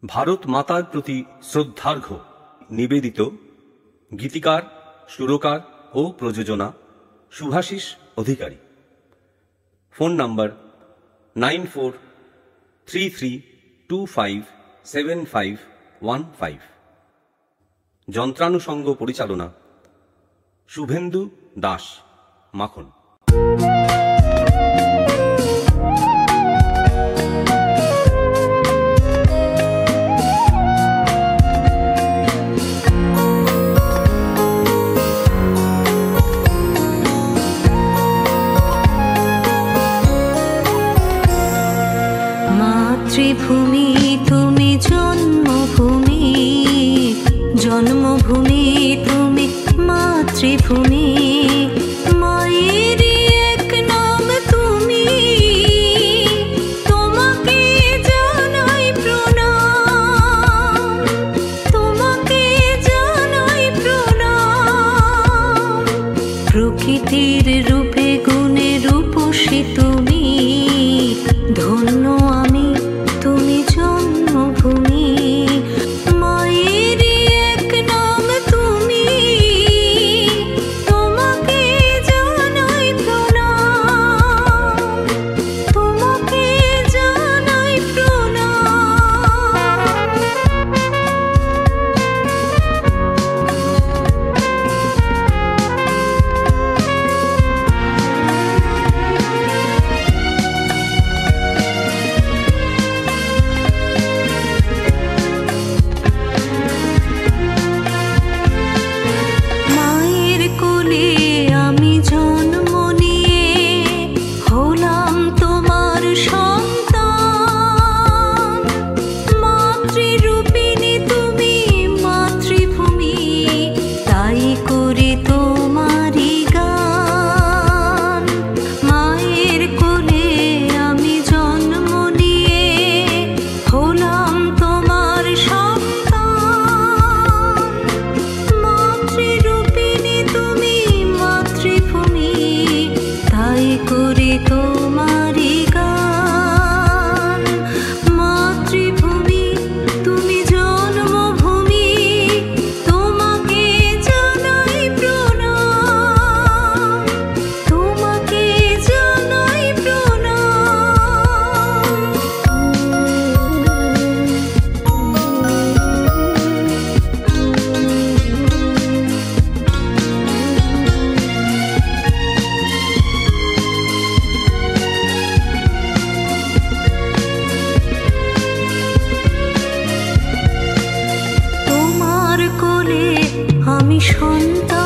ভারত মাতার প্রতি শ্রদ্ধার্ঘ্য নিবেদিত গীতিকার, সুরকার ও প্রযোজনা শুভাশিস অধিকারী। Phone number 9433257515। যন্ত্রানুষঙ্গ পরিচালনা শুভেন্দু দাস মাখন। মাতৃভূমি তুমি জন্মভূমি, জন্মভূমি তুমি মাতৃভূমি, মায়েরই এক নাম তুমি, তোমাকে জানাই প্রণাম, তোমাকে জানাই প্রণাম। প্রকৃতির রূপে গুণে রূপসী তুমি, ধন্য আমি তুমি জন্মভূমি, মায়েরই এক নাম তুমি, তোমাকে জানাই প্রণাম, তোমাকে জানাই প্রণাম। মায়ের কোলে আমি জন্ম নিয়ে হলাম তোমার সন্তান, মাতৃরূপিণী তুমি মাতৃভূমি, তাই করি তোমারই গান। মায়ের কোলে আমি জন্ম নিয়ে হলাম তোমার সন্তান, মাতৃরূপিণী তুমি মাতৃভূমি, তাই করি তোমারই গান। মাতৃভূমি তুমি জন্মভূমি, তোমাকে জানাই প্রণাম, তোমাকে জানাই প্রণাম। তোমার কোলে আমি সন্তান।